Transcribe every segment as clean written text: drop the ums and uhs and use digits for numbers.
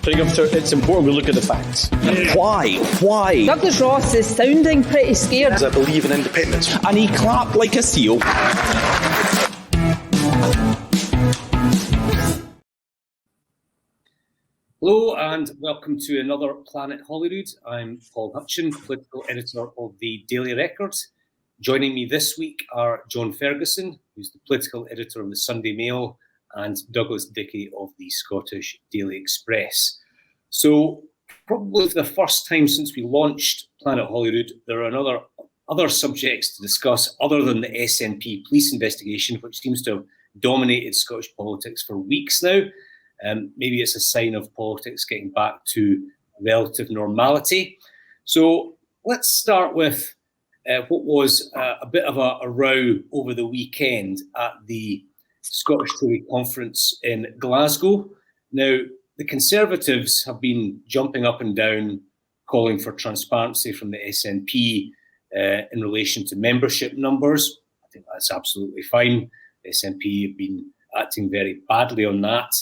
It's important we look at the facts. Why? Douglas Ross is sounding pretty scared. I believe in independence. And he clapped like a seal. Hello and welcome to another Planet Holyrood. I'm Paul Hutcheon, political editor of the Daily Record. Joining me this week are John Ferguson, who's the political editor of the Sunday Mail, and Douglas Dickie of the Scottish Daily Express. So, probably for the first time since we launched Planet Holyrood, there are other subjects to discuss other than the SNP police investigation, which seems to have dominated Scottish politics for weeks now. Maybe it's a sign of politics getting back to relative normality. So let's start with what was a bit of a row over the weekend at the Scottish Tory Conference in Glasgow. Now, the Conservatives have been jumping up and down, calling for transparency from the SNP in relation to membership numbers. I think that's absolutely fine. The SNP have been acting very badly on that.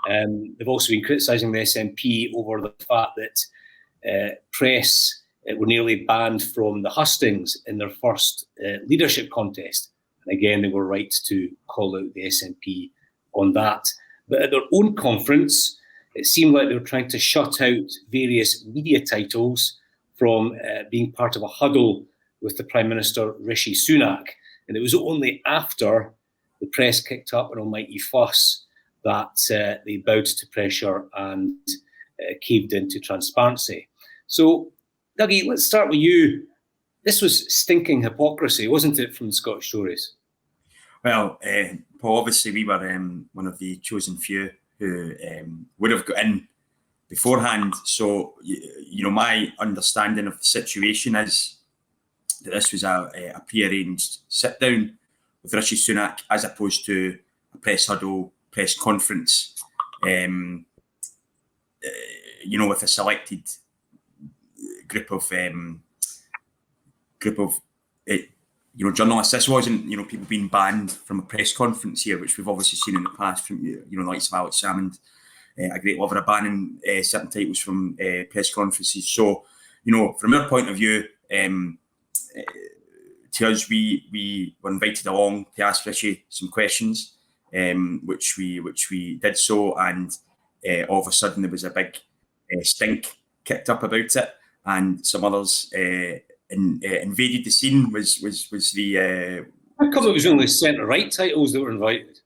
They've also been criticising the SNP over the fact that press were nearly banned from the hustings in their first leadership contest. And again, they were right to call out the SNP on that. But at their own conference, it seemed like they were trying to shut out various media titles from being part of a huddle with the Prime Minister, Rishi Sunak. And it was only after the press kicked up an almighty fuss that they bowed to pressure and caved into transparency. So, Dougie, let's start with you. This was stinking hypocrisy, wasn't it, from the Scottish Tories? Well, Paul, obviously we were one of the chosen few who would have got in beforehand. So, you know, my understanding of the situation is that this was a pre-arranged sit-down with Rishi Sunak as opposed to a press huddle, press conference, you know, with a selected group of you know, journalists. This wasn't, you know, people being banned from a press conference here, which we've obviously seen in the past from, you know, the likes of Alex Salmond, a great lover of banning certain titles from press conferences. So, you know, from our point of view, to us, we were invited along to ask Rishi some questions, which we did so, and all of a sudden there was a big stink kicked up about it, and some others invaded the scene. Was the How come it was only centre-right titles that were invited?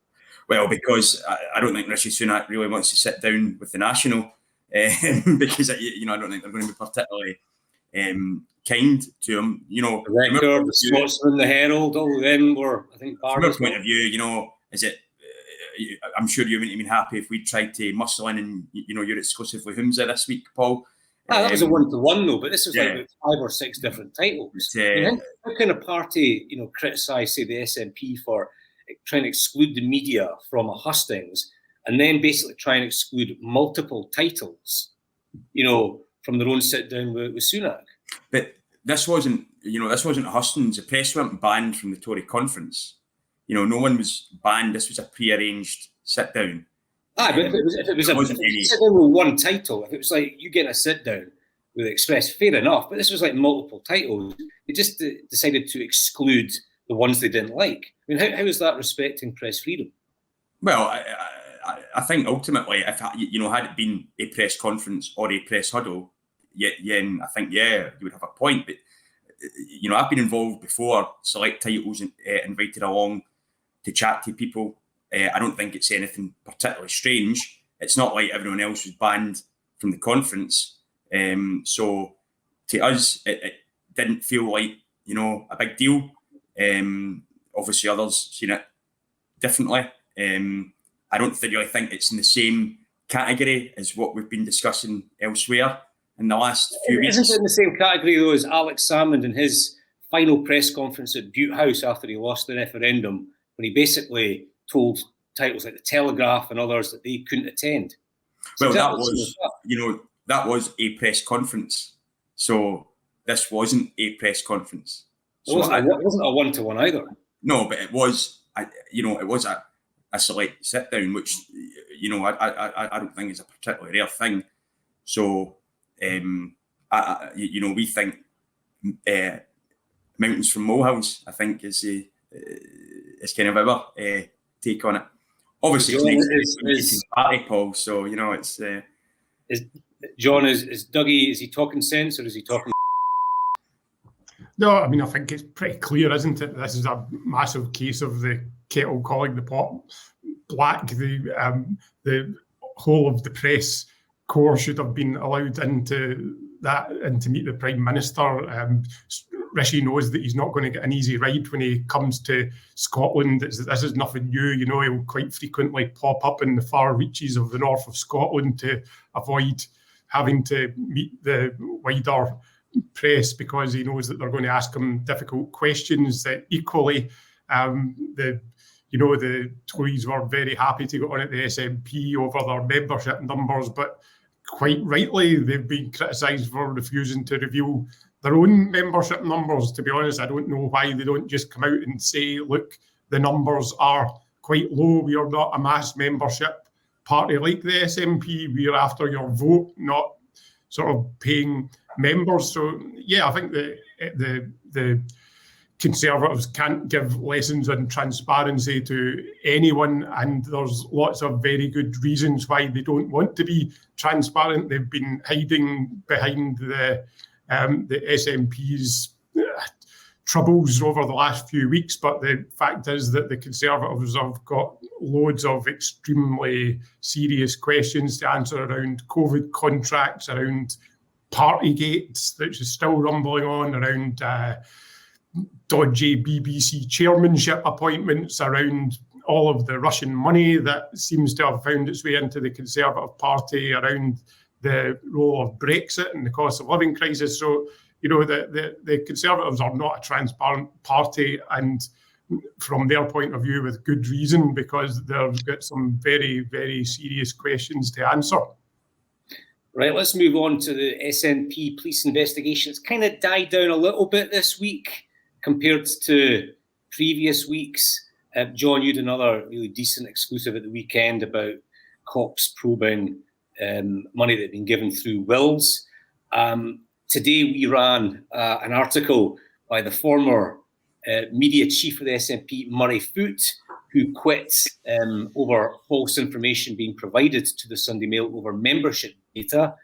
Well, because I don't think Rishi Sunak really wants to sit down with the National, because you know, I don't think they're going to be particularly kind to him. You know, the Record, the Scotsman, the Herald, all of them were, I think, from our point of view, you know, is it? I'm sure you wouldn't have been happy if we tried to muscle in and, you know, you're exclusively Humza this week, Paul. That was a one-to-one though, but this was like 5 or 6 different titles. How can a party, you know, criticise, say, the SNP for trying to exclude the media from a hustings, and then basically try and exclude multiple titles, you know, from their own sit-down with Sunak? But this wasn't a hustings. The press weren't banned from the Tory conference. You know, no one was banned. This was a pre-arranged sit-down. But if it was a sit-down with one title, if it was like you getting a sit-down with the Express, fair enough. But this was like multiple titles. They just decided to exclude the ones they didn't like. I mean, how is that respecting press freedom? Well, I think ultimately, if you know, had it been a press conference or a press huddle, I think you would have a point. But you know, I've been involved before. Select titles invited along to chat to people. I don't think it's anything particularly strange. It's not like everyone else was banned from the conference. So to us, it didn't feel like, you know, a big deal. Obviously, others seen it differently. I don't really think it's in the same category as what we've been discussing elsewhere in the last few weeks. Isn't it in the same category, though, as Alex Salmond in his final press conference at Butte House after he lost the referendum, when he basically told titles like The Telegraph and others that they couldn't attend? Well, that was a press conference. So this wasn't a press conference. So it wasn't a one-to-one either. No, but it was, it was a select sit-down, which, I don't think is a particularly rare thing. So, we think mountains from molehills, I think, is kind of our take on it. Obviously, it's party, Paul. So it's. John, is Dougie? Is he talking sense or is he talking? No, I mean, I think it's pretty clear, isn't it? This is a massive case of the kettle calling the pot black. The whole of the press corps should have been allowed into that and to meet the Prime Minister. Rishi knows that he's not going to get an easy ride when he comes to Scotland. This is nothing new. He'll quite frequently pop up in the far reaches of the north of Scotland to avoid having to meet the wider press because he knows that they're going to ask him difficult questions. Equally, the Tories were very happy to go on at the SNP over their membership numbers, but quite rightly, they've been criticised for refusing to reveal their own membership numbers. To be honest, I don't know why they don't just come out and say, look, the numbers are quite low. We are not a mass membership party like the SNP. We are after your vote, not sort of paying members. So, yeah, I think the Conservatives can't give lessons on transparency to anyone, and there's lots of very good reasons why they don't want to be transparent. They've been hiding behind the SNP's troubles over the last few weeks, but the fact is that the Conservatives have got loads of extremely serious questions to answer around COVID contracts, around Partygate, which is still rumbling on, around dodgy BBC chairmanship appointments, around all of the Russian money that seems to have found its way into the Conservative Party, around the role of Brexit and the cost of living crisis. So, the Conservatives are not a transparent party, and from their point of view, with good reason, because they've got some very, very serious questions to answer. Right, let's move on to the SNP police investigation. It's kind of died down a little bit this week compared to previous weeks. John, you had another really decent exclusive at the weekend about cops probing money that had been given through wills. Today we ran an article by the former media chief of the SNP, Murray Foote, who quit over false information being provided to the Sunday Mail over membership data.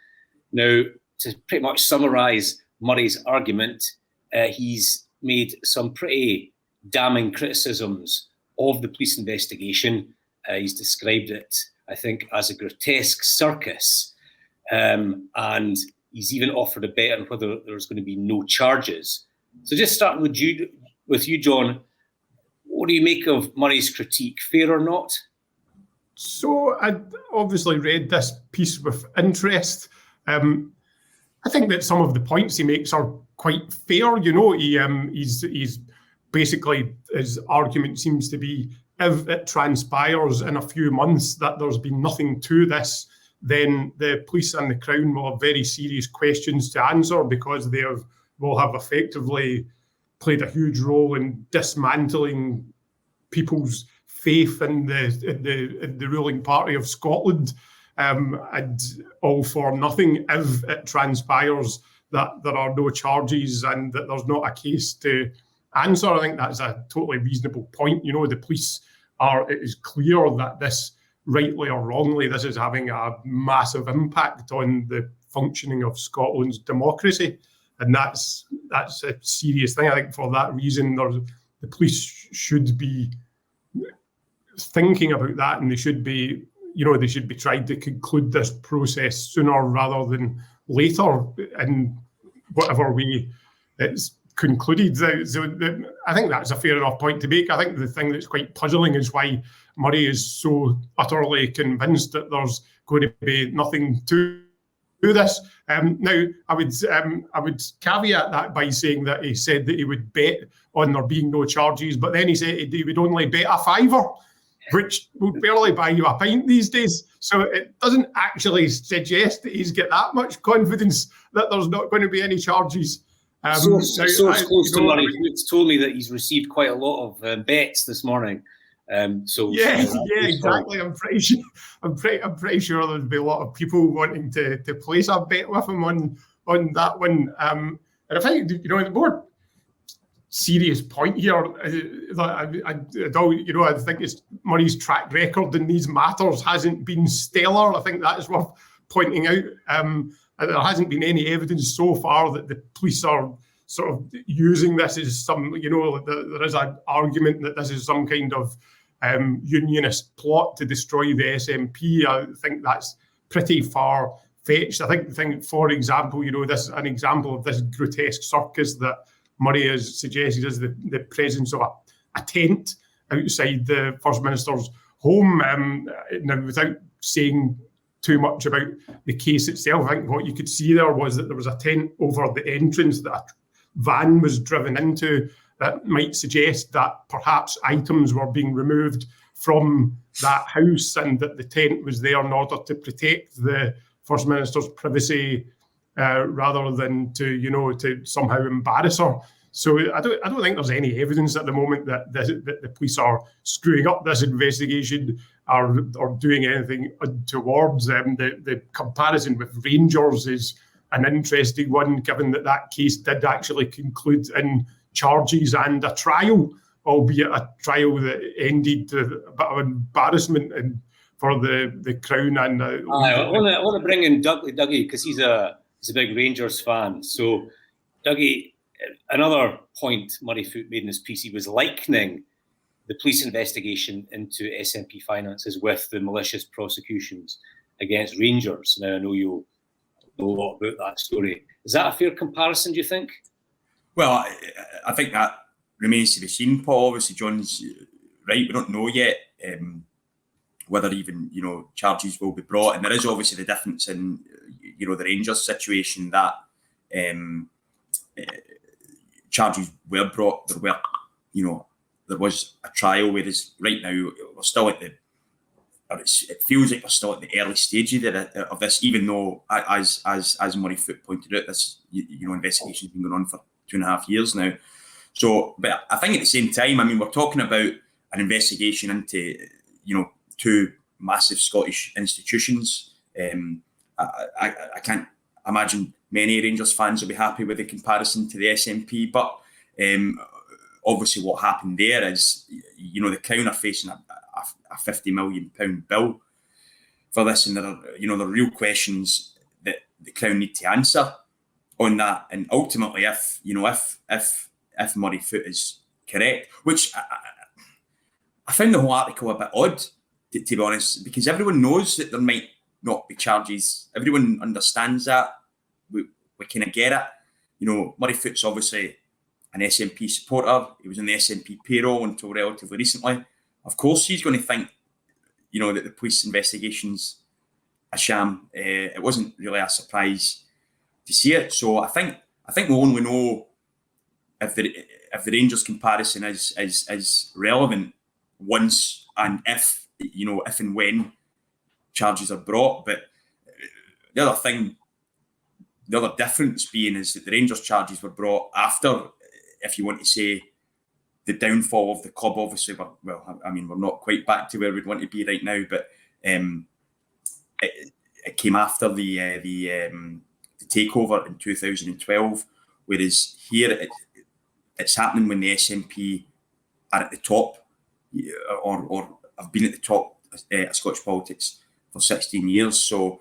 Now, to pretty much summarise Murray's argument, he's made some pretty damning criticisms of the police investigation. He's described it, I think, as a grotesque circus. And he's even offered a bet on whether there's going to be no charges. So just starting with you, John, what do you make of Murray's critique? Fair or not? So I obviously read this piece with interest. I think that some of the points he makes are quite fair. He's basically, his argument seems to be, if it transpires in a few months that there's been nothing to this, then the police and the Crown will have very serious questions to answer, because they will have effectively played a huge role in dismantling people's faith in the ruling party of Scotland, and all for nothing if it transpires that there are no charges and that there's not a case to answer. I think that's a totally reasonable point. The police it is clear that this, rightly or wrongly, this is having a massive impact on the functioning of Scotland's democracy. And that's a serious thing. I think for that reason, the police should be thinking about that, and they should be trying to conclude this process sooner rather than later in whatever way it's concluded. So I think that's a fair enough point to make. I think the thing that's quite puzzling is why Murray is so utterly convinced that there's going to be nothing to do this. Now, I would caveat that by saying that he said that he would bet on there being no charges, but then he said he would only bet a fiver, which would barely buy you a pint these days. So it doesn't actually suggest that he's got that much confidence that there's not going to be any charges. Source close to Murray Foote told me that he's received quite a lot of bets this morning. Exactly. I'm pretty sure there'd be a lot of people wanting to place a bet with him on that one. And I think, the more serious point here, I think it's Murray's track record in these matters hasn't been stellar. I think that is worth pointing out. There hasn't been any evidence so far that the police are sort of using this as some, there is an argument that this is some kind of unionist plot to destroy the SNP. I think that's pretty far-fetched. I think, for example, an example of this grotesque circus that Murray has suggested is the presence of a tent outside the First Minister's home. Now, without saying too much about the case itself, I think what you could see there was that there was a tent over the entrance that a van was driven into that might suggest that perhaps items were being removed from that house and that the tent was there in order to protect the First Minister's privacy rather than to somehow embarrass her. So I don't think there's any evidence at the moment that the police are screwing up this investigation or doing anything towards them. The comparison with Rangers is an interesting one, given that case did actually conclude in charges and a trial, albeit a trial that ended a bit of embarrassment for the Crown. And I want to bring in Dougie, because he's a big Rangers fan. So, Dougie, another point Murray Foote made in his piece, he was likening the police investigation into SNP finances with the malicious prosecutions against Rangers. Now, I know you'll know a lot about that story. Is that a fair comparison, do you think? Well, I think that remains to be seen, Paul. Obviously, John's right. We don't know yet whether even, charges will be brought. And there is obviously the difference in, the Rangers situation that charges were brought. There was a trial, whereas right now we're still at it feels like we're still at the early stages of this, even though, as Murray Foote pointed out, this investigation has been going on for 2.5 years now. So, but I think at the same time, we're talking about an investigation into, two massive Scottish institutions. I can't imagine many Rangers fans will be happy with the comparison to the SNP, but obviously what happened there is, the Crown are facing a £50 million bill for this, and there are real questions that the Crown need to answer on that. And ultimately, if Murray Foote is correct, which I found the whole article a bit odd, to be honest, because everyone knows that there might not be charges. Everyone understands that. We kind of get it. Murray Foote's obviously an SNP supporter. He was on the SNP payroll until relatively recently. Of course, he's going to think, that the police investigation's a sham. It wasn't really a surprise to see it. So I think we'll only know if the Rangers comparison is relevant once and if and when charges are brought. But the other difference being is that the Rangers charges were brought after, if you want to say, the downfall of the club. Obviously, we're not quite back to where we'd want to be right now, but it came after the takeover in 2012, whereas here it's happening when the SNP are at the top, or have been at the top of Scottish politics for 16 years. So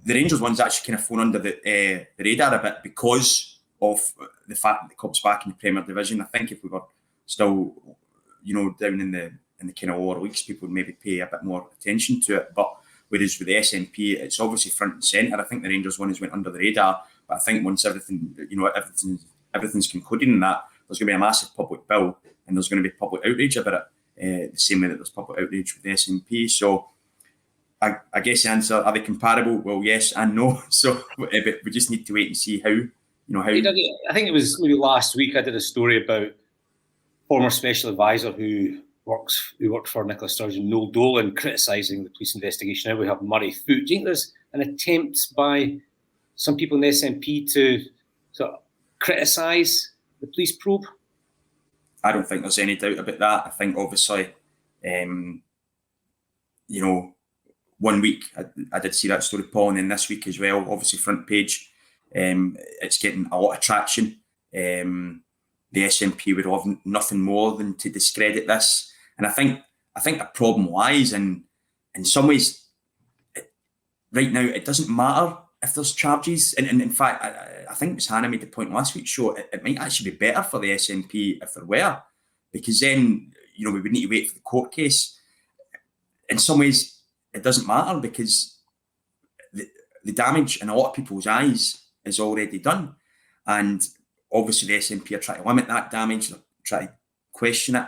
the Rangers one's actually kind of flown under the radar a bit because of the fact that the club's back in the Premier Division. I think if we were still, down in the kind of lower leagues, people would maybe pay a bit more attention to it. But whereas with the SNP, it's obviously front and centre. I think the Rangers one has went under the radar, but I think once everything's concluded in that, there's going to be a massive public bill and there's going to be public outrage about it, the same way that there's public outrage with the SNP. So I guess the answer, are they comparable? Well, yes and no. So but we just need to wait and see how. I think it was maybe last week I did a story about former special advisor who worked for Nicola Sturgeon, Noel Dolan, criticising the police investigation. Now we have Murray Foote. Do you think there's an attempt by some people in the SNP to sort of criticise the police probe? I don't think there's any doubt about that. I think obviously You know, 1 week I did see that story, Paul, and then this week as well, obviously front page, it's getting a lot of traction. The SNP would have nothing more than to discredit this, and I think the problem lies in some ways. Right now, it doesn't matter if there's charges, and in fact, I think Ms. Hannah made the point last week's show. It might actually be better for the SNP if there were, because then, you know, we would need to wait for the court case. In some ways, it doesn't matter because the damage in a lot of people's eyes is already done, and obviously the SNP are trying to limit that damage, they're trying to question it,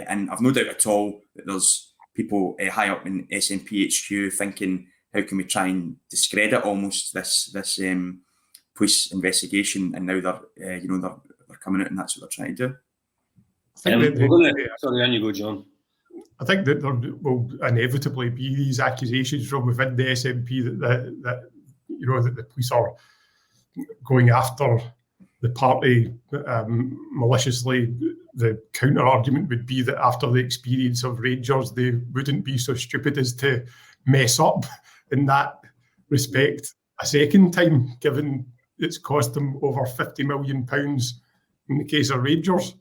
and I've no doubt at all that there's people high up in SNP HQ thinking, how can we try and discredit almost this police investigation? And now they're they're coming out, and that's what they're trying to do. Sorry, on you go, John. I think that there will inevitably be these accusations from within the SNP that the police are going after the party maliciously. The counter argument would be that after the experience of Rangers, they wouldn't be so stupid as to mess up in that respect a second time, given it's cost them over £50 million in the case of Rangers.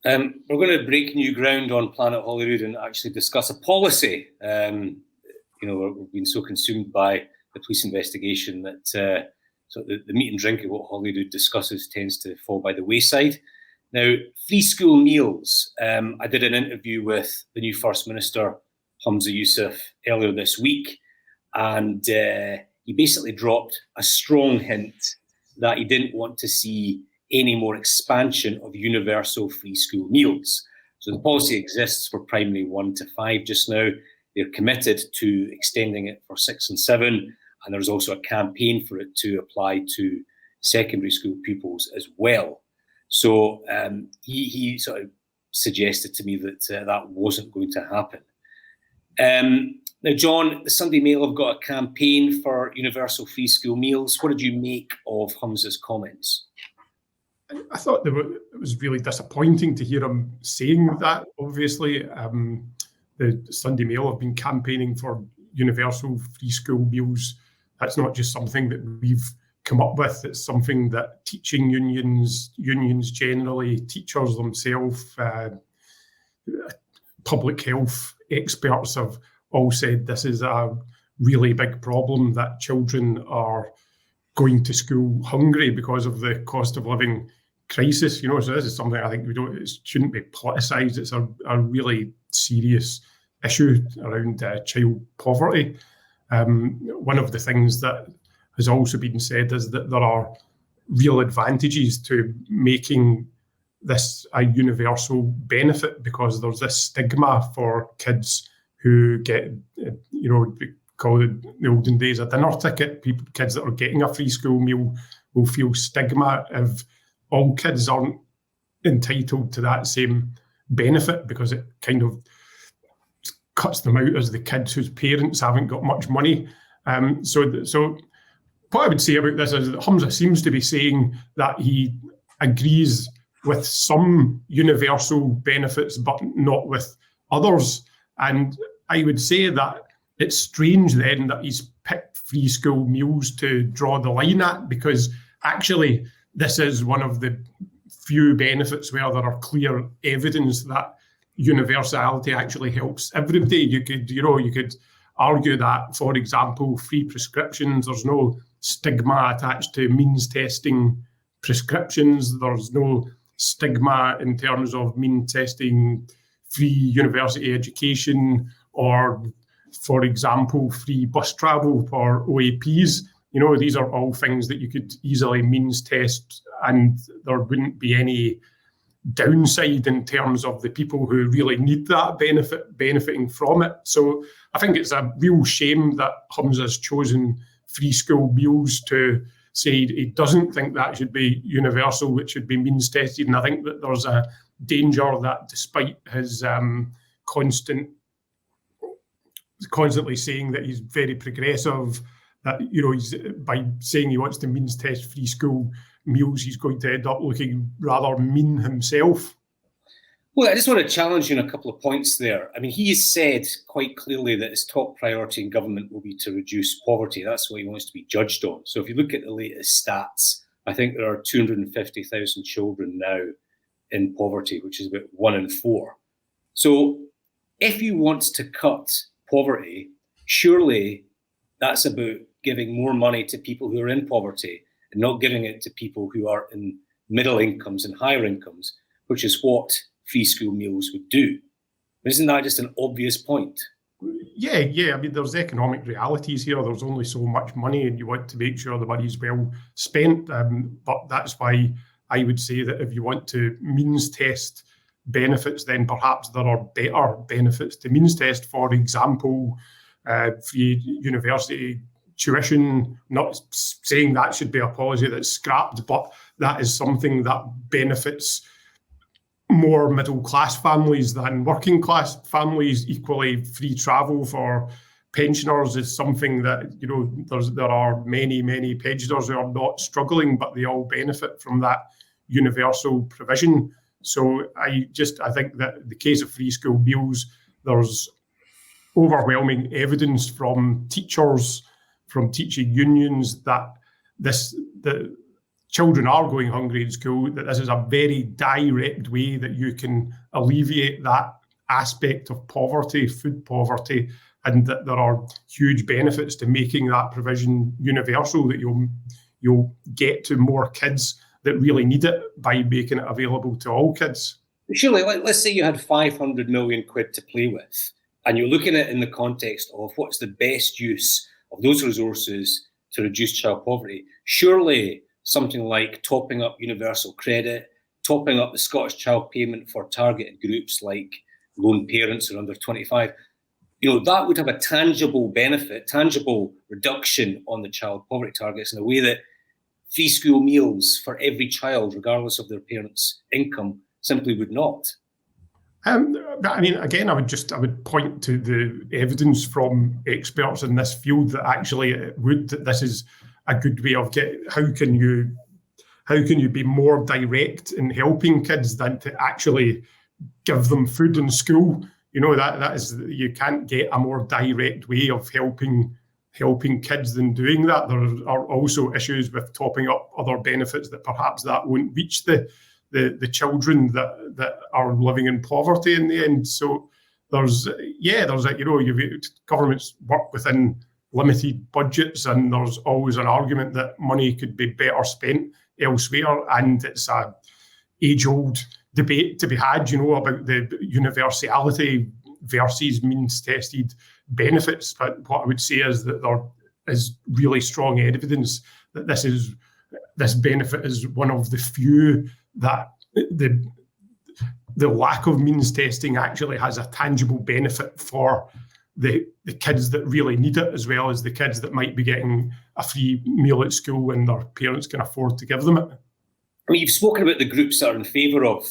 We're going to break new ground on Planet Holyrood and actually discuss a policy. We've been so consumed by the police investigation that so the meat and drink of what Holyrood discusses tends to fall by the wayside. Now, free school meals. I did an interview with the new First Minister Humza Yousaf earlier this week, and he basically dropped a strong hint that he didn't want to see any more expansion of universal free school meals. So the policy exists for primary 1 to 5 just now. They're committed to extending it for 6 and 7, and there's also a campaign for it to apply to secondary school pupils as well. So he sort of suggested to me that that wasn't going to happen. Now, John, the Sunday Mail have got a campaign for universal free school meals. What did you make of Humza's comments? I thought it was really disappointing to hear him saying that. Obviously, the Sunday Mail have been campaigning for universal free school meals. That's not just something that we've come up with. It's something that teaching unions generally, teachers themselves, public health experts have all said this is a really big problem, that children are going to school hungry because of the cost of living crisis. So this is something I think it shouldn't be politicised. It's a really serious issue around child poverty. One of the things that has also been said is that there are real advantages to making this a universal benefit, because there's this stigma for kids who get, we call it in the olden days a dinner ticket. Kids that are getting a free school meal will feel stigma if all kids aren't entitled to that same benefit, because it kind of cuts them out as the kids whose parents haven't got much money. So what I would say about this is that Humza seems to be saying that he agrees with some universal benefits, but not with others. And I would say that it's strange then that he's picked free school meals to draw the line at, because actually this is one of the few benefits where there are clear evidence that universality actually helps everybody. You could argue that, for example, free prescriptions, there's no stigma attached to means testing prescriptions. There's no stigma in terms of means testing free university education, or, for example, free bus travel for OAPs. These are all things that you could easily means test, and there wouldn't be any downside in terms of the people who really need that benefiting from it. So I think it's a real shame that Humza's chosen free school meals to say he doesn't think that should be universal, it should be means tested. And I think that there's a danger that, despite his constantly saying that he's very progressive, that he's, by saying he wants to means test free school meals, he's going to end up looking rather mean himself. Well, I just want to challenge you on a couple of points there. I mean, he has said quite clearly that his top priority in government will be to reduce poverty. That's what he wants to be judged on. So if you look at the latest stats, I think there are 250,000 children now in poverty, which is about 1 in 4. So if you want to cut poverty, surely that's about giving more money to people who are in poverty and not giving it to people who are in middle incomes and higher incomes, which is what free school meals would do. Isn't that just an obvious point? Yeah. I mean, there's economic realities here. There's only so much money, and you want to make sure the money's well spent. But that's why I would say that if you want to means test benefits, then perhaps there are better benefits to means test. For example, free university tuition. Not saying that should be a policy that's scrapped, but that is something that benefits more middle-class families than working-class families. Equally, free travel for pensioners is something that, there are many pensioners who are not struggling, but they all benefit from that universal provision. So I think that the case of free school meals, there's overwhelming evidence from teachers, from teaching unions, that the children are going hungry in school, that this is a very direct way that you can alleviate that aspect of poverty, food poverty, and that there are huge benefits to making that provision universal, that you'll get to more kids that really need it by making it available to all kids. Surely, let's say you had 500 million quid to play with, and you're looking at it in the context of what's the best use of those resources to reduce child poverty. Surely something like topping up universal credit, topping up the Scottish child payment for targeted groups like lone parents or under 25, that would have a tangible benefit, tangible reduction on the child poverty targets in a way that free school meals for every child, regardless of their parents' income, simply would not. I mean, again, I would point to the evidence from experts in this field that actually that this is a good way of how can you be more direct in helping kids than to actually give them food in school. That is, you can't get a more direct way of helping kids than doing that. There are also issues with topping up other benefits that perhaps that won't reach the children that are living in poverty in the end. So governments work within limited budgets, and there's always an argument that money could be better spent elsewhere, and it's a age-old debate to be had, about the universality versus means-tested benefits. But what I would say is that there is really strong evidence that this benefit is one of the few that the lack of means testing actually has a tangible benefit for the kids that really need it, as well as the kids that might be getting a free meal at school and their parents can afford to give them it. I mean, you've spoken about the groups that are in favour of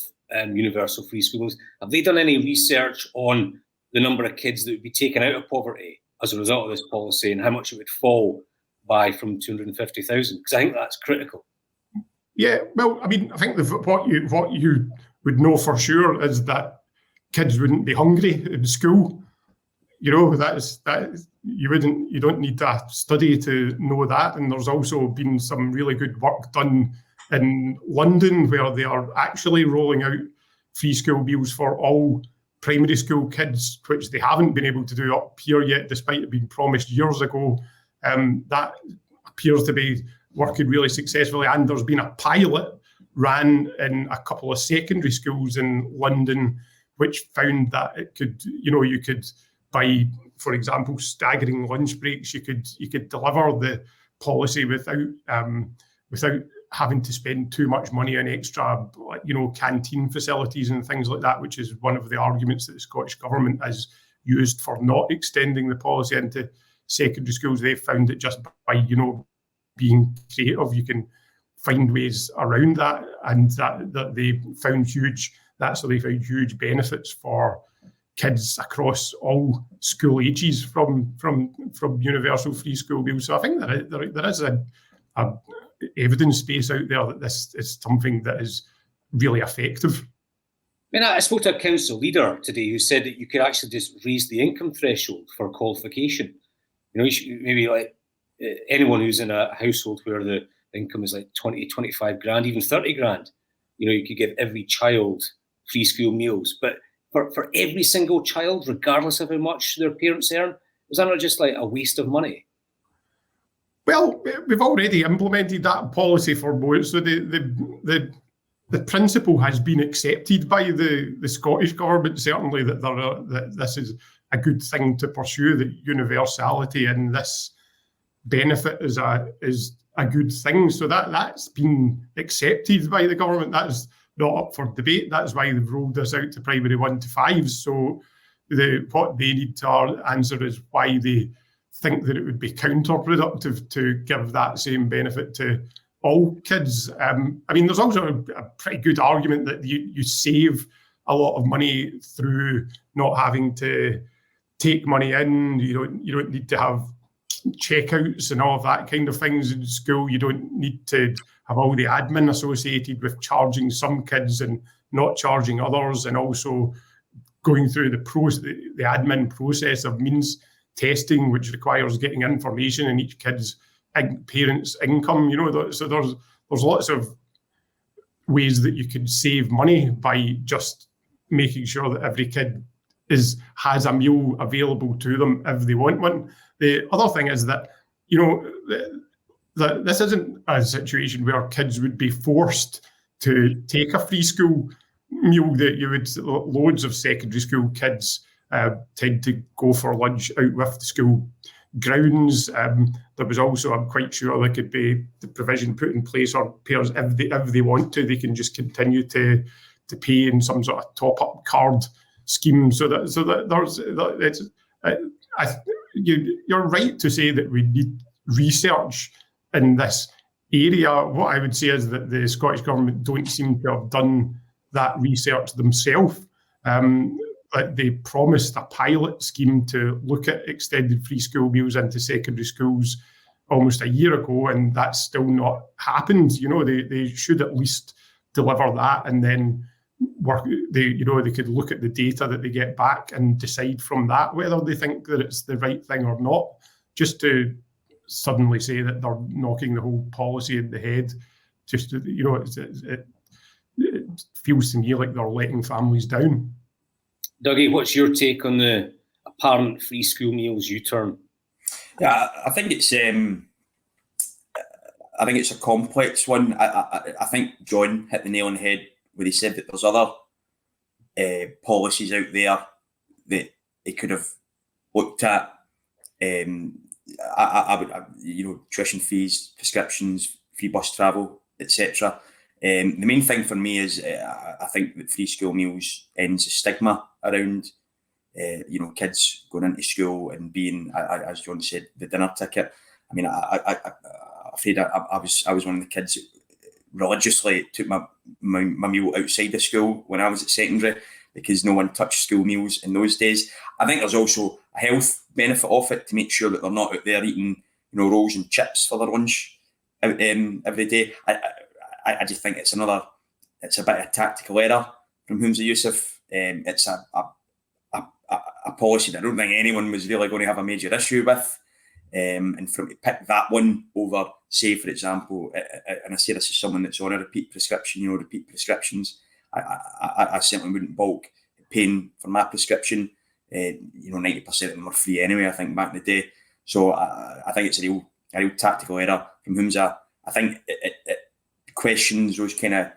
universal free schools. Have they done any research on the number of kids that would be taken out of poverty as a result of this policy, and how much it would fall by from 250,000? Because I think that's critical. Yeah, well, I mean, I think what you would know for sure is that kids wouldn't be hungry in school. You don't need a study to know that. And there's also been some really good work done in London, where they are actually rolling out free school meals for all primary school kids, which they haven't been able to do up here yet, despite it being promised years ago. That appears to be working really successfully. And there's been a pilot ran in a couple of secondary schools in London, which found that it could, you could, by, for example, staggering lunch breaks, you could deliver the policy without having to spend too much money on extra, canteen facilities and things like that, which is one of the arguments that the Scottish Government has used for not extending the policy into secondary schools. They found that just by, being creative, you can find ways around that, and that they found huge benefits for kids across all school ages from universal free school meals. So I think that there is a evidence base out there that this is something that is really effective. I mean, I spoke to a council leader today who said that you could actually just raise the income threshold for qualification. You should, maybe like anyone who's in a household where the income is like 20, 25 grand, even 30 grand, you could give every child free school meals. But for every single child, regardless of how much their parents earn, is that not just like a waste of money? Well, we've already implemented that policy for both. So the principle has been accepted by the Scottish government, certainly, that this is a good thing to pursue, that universality and this benefit is a good thing. So that's been accepted by the government. That's not up for debate. That's why they've rolled this out to primary 1 to 5. So what they need to answer is why they think that it would be counterproductive to give that same benefit to all kids. There's also a pretty good argument that you save a lot of money through not having to take money in. You don't need to have checkouts and all of that kind of things in school. You don't need to have all the admin associated with charging some kids and not charging others, and also going through the admin process of means testing, which requires getting information in each kid's parents' income. So there's lots of ways that you can save money by just making sure that every kid has a meal available to them if they want one. The other thing is that that this isn't a situation where kids would be forced to take a free school meal. That loads of secondary school kids tend to go for lunch out with the school grounds. There was also, I'm quite sure, there could be the provision put in place, or parents, if they want to, they can just continue to pay in some sort of top-up card scheme. You're right to say that we need research in this area. What I would say is that the Scottish Government don't seem to have done that research themselves. They promised a pilot scheme to look at extended free school meals into secondary schools almost a year ago, and that's still not happened. They should at least deliver that, and then they could look at the data that they get back and decide from that whether they think that it's the right thing or not. Just to suddenly say that they're knocking the whole policy in the head, it feels to me like they're letting families down. Dougie, what's your take on the apparent free school meals U-turn? Yeah, I think it's a complex one. I think John hit the nail on the head when he said that there's other policies out there that he could have looked at. Tuition fees, prescriptions, free bus travel, etc. The main thing for me is I think that free school meals ends the stigma around kids going into school and being, as John said, the dinner ticket. I mean, I'm afraid I was one of the kids who religiously took my meal outside the school when I was at secondary, because no one touched school meals in those days. I think there's also a health benefit of it, to make sure that they're not out there eating rolls and chips for their lunch every day. I just think it's a bit of a tactical error from Humza Yousaf. It's a policy that I don't think anyone was really going to have a major issue with. And from to pick that one over, say, for example, and I say this as someone that's on a repeat prescription, repeat prescriptions, I certainly wouldn't balk paying for my prescription. 90% of them were free anyway, I think, back in the day. So I think it's a real tactical error from Humza. I think it questions those kind of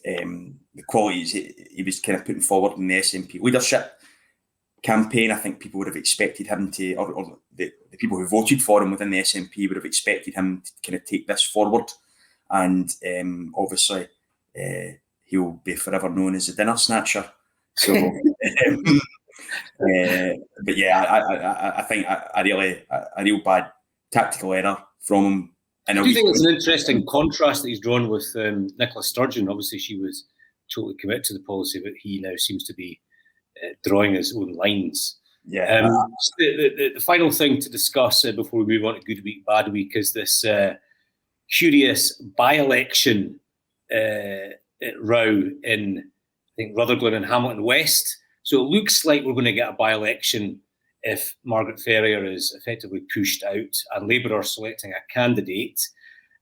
the qualities he was kind of putting forward in the SNP leadership campaign. I think people would have expected him to, or the people who voted for him within the SNP would have expected him to kind of take this forward. And obviously, he'll be forever known as the dinner snatcher. So, but yeah, I think a real bad tactical error from him. I do think it's an interesting contrast that he's drawn with Nicola Sturgeon. Obviously, she was totally committed to the policy, but he now seems to be drawing his own lines. Yeah. The final thing to discuss before we move on to Good Week, Bad Week is this curious by-election row in think Rutherglen and Hamilton West. So it looks like we're going to get a by-election if Margaret Ferrier is effectively pushed out and Labour are selecting a candidate.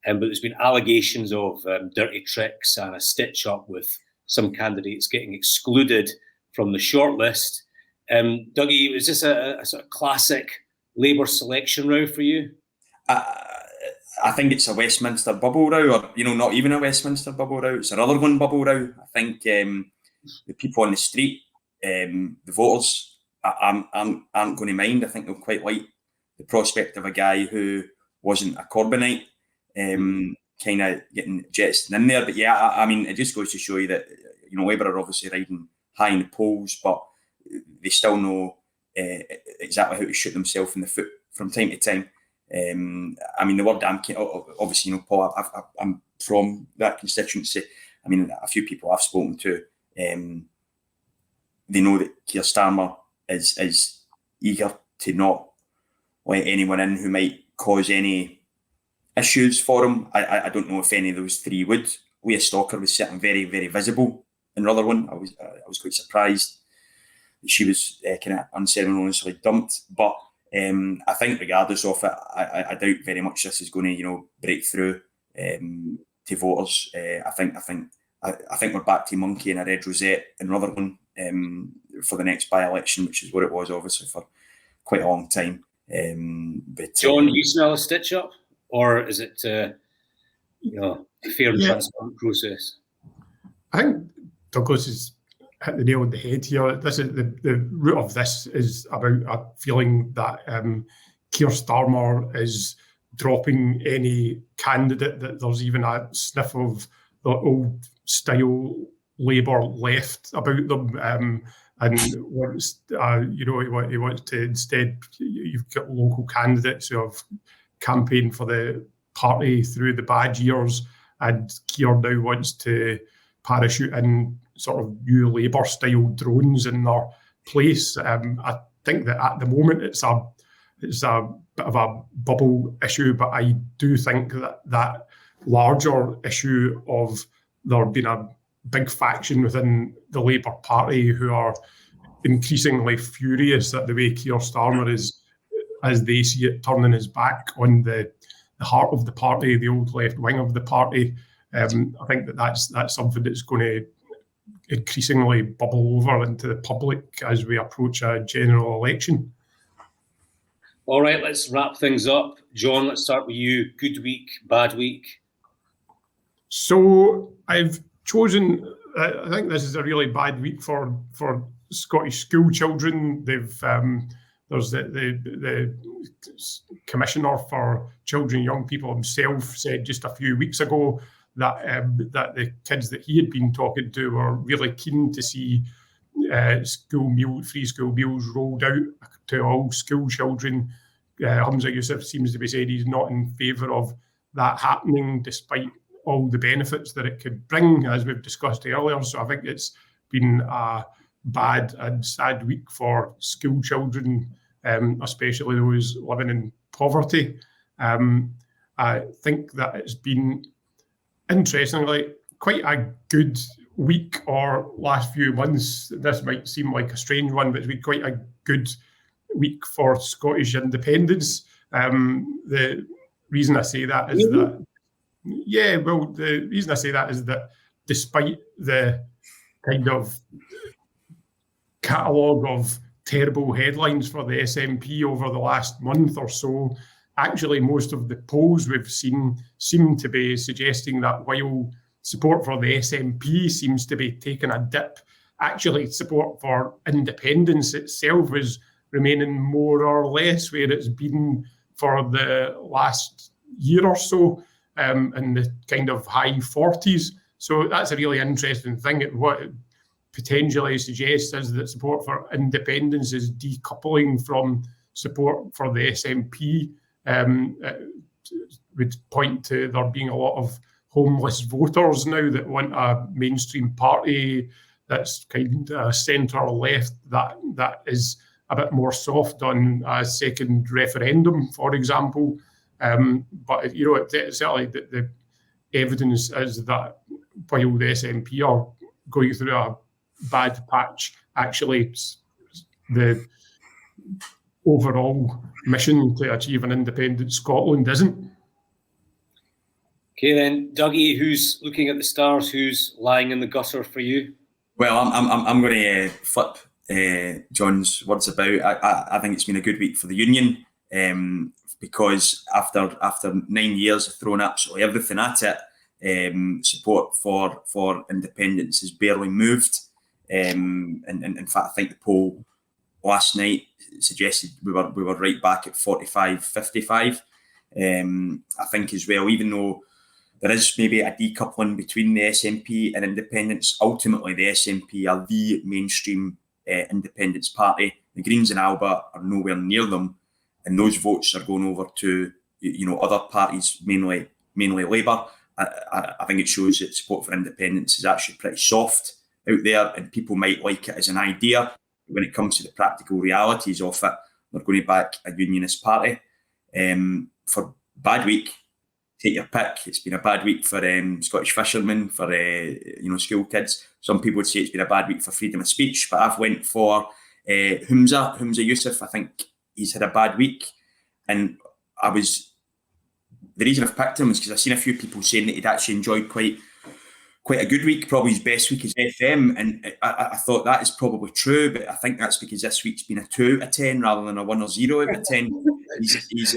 But there's been allegations of dirty tricks and a stitch-up with some candidates getting excluded from the shortlist. Dougie, is this a sort of classic Labour selection row for you? I think it's a Westminster bubble row, or not even a Westminster bubble row. It's a Rutherglen bubble row. I think the people on the street, the voters, aren't going to mind. I think they'll quite like the prospect of a guy who wasn't a Corbynite kind of getting jettisoned in there. But yeah, I mean, it just goes to show you that Labour are obviously riding high in the polls, but they still know exactly how to shoot themselves in the foot from time to time. I mean, the word obviously, Paul, I'm from that constituency. I mean, a few people I've spoken to, they know that Keir Starmer is eager to not let anyone in who might cause any issues for him. I don't know if any of those three would. Leah Stalker was sitting very, very visible in Rutherglen. I was quite surprised that she was kind of unceremoniously dumped. But I think regardless of it, I doubt very much this is going to break through to voters. I think we're back to monkey in a red rosette in Rutherglen for the next by-election, which is what it was obviously for quite a long time. But John, you smell a stitch up, or is it a fair and transparent process? I think Douglas has hit the nail on the head here. This is the root of this is about a feeling that Keir Starmer is dropping any candidate that there's even a sniff of the old style Labour left about them, and wants he wants to instead, you've got local candidates who have campaigned for the party through the bad years, and Keir now wants to parachute in sort of new Labour style drones in their place. I think that at the moment it's a bit of a bubble issue, but I do think that larger issue of there being a big faction within the Labour Party who are increasingly furious at the way Keir Starmer is, as they see it, turning his back on the heart of the party, the old left wing of the party. I think that's something that's going to increasingly bubble over into the public as we approach a general election. All right, let's wrap things up. John, let's start with you. Good week, bad week? So I've chosen, I think this is a really bad week for Scottish school children. There's the Commissioner for Children and Young People himself said just a few weeks ago that the kids that he had been talking to were really keen to see free school meals rolled out to all school children. Humza Yousaf seems to be saying he's not in favour of that happening, despite all the benefits that it could bring, as we've discussed earlier. So I think it's been a bad and sad week for school children, especially those living in poverty. I think that it's been, interestingly, quite a good week or last few months. This might seem like a strange one, but it's been quite a good week for Scottish independence. The reason I say that is that, the reason I say that is that despite the kind of catalogue of terrible headlines for the SNP over the last month or so, actually most of the polls we've seen seem to be suggesting that while support for the SNP seems to be taking a dip, actually support for independence itself is remaining more or less where it's been for the last year or so, in the kind of high 40s. So that's a really interesting thing. What it potentially suggests is that support for independence is decoupling from support for the SNP. Would point to there being a lot of homeless voters now that want a mainstream party that's kind of centre-left that is a bit more soft on a second referendum, for example. But certainly the evidence is that while the SNP are going through a bad patch. Actually, the overall mission to achieve an independent Scotland isn't. Okay then, Dougie, who's looking at the stars? Who's lying in the gutter for you? Well, I'm going to flip John's words about. I think it's been a good week for the union, because after 9 years of throwing absolutely everything at it, support for independence has barely moved. And in fact, I think the poll last night suggested we were right back at 45-55. I think as well, even though there is maybe a decoupling between the SNP and independents, ultimately the SNP are the mainstream independence party. The Greens and Alba are nowhere near them, and those votes are going over to other parties, mainly Labour. I think it shows that support for independence is actually pretty soft out there, and people might like it as an idea. When it comes to the practical realities of it, they're going to back a unionist party. For bad week, take your pick. It's been a bad week for Scottish fishermen, for school kids. Some people would say it's been a bad week for freedom of speech, but I've went for Humza Yousaf. I think he's had a bad week, and the reason I've picked him is because I've seen a few people saying that he'd actually enjoyed quite a good week, probably his best week as FM, and I thought that is probably true, but I think that's because this week's been a 2 out of 10 rather than a 1 or 0 out of 10. He's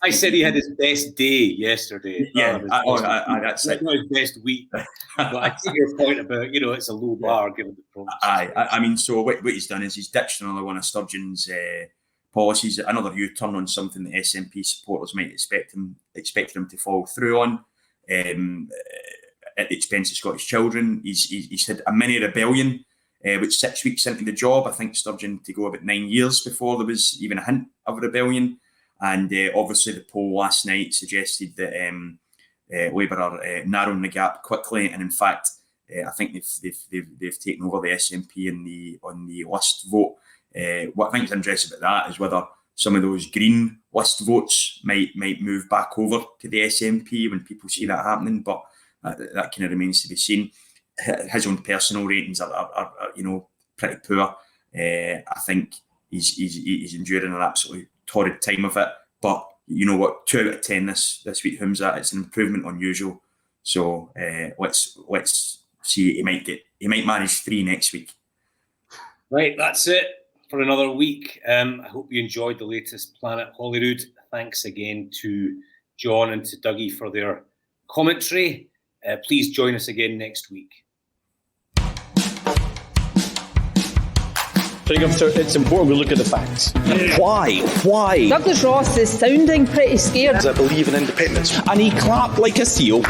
I said he had his best day yesterday. Yeah, that's it. Not his best week. But I take your point about, it's a low bar given the problems. I mean, so what he's done is he's ditched another one of Sturgeon's policies, another U-turn on something that SNP supporters might expect him to follow through on. At the expense of Scottish children. He's had a mini rebellion, which 6 weeks into the job, I think Sturgeon to go about 9 years before there was even a hint of a rebellion. And obviously the poll last night suggested that Labour are narrowing the gap quickly. And in fact, I think they've taken over the SNP on the list vote. What I think is interesting about that is whether some of those Green list votes might move back over to the SNP when people see that happening. But that kind of remains to be seen. His own personal ratings are pretty poor. I think he's enduring an absolutely torrid time of it. But you know what? 2 out of 10 this week, Humza. It's an improvement on usual. So let's see. He might manage 3 next week. Right, that's it for another week. I hope you enjoyed the latest Planet Holyrood. Thanks again to John and to Dougie for their commentary. Please join us again next week. It's important we look at the facts. Why? Douglas Ross is sounding pretty scared. I believe in independence. And he clapped like a seal.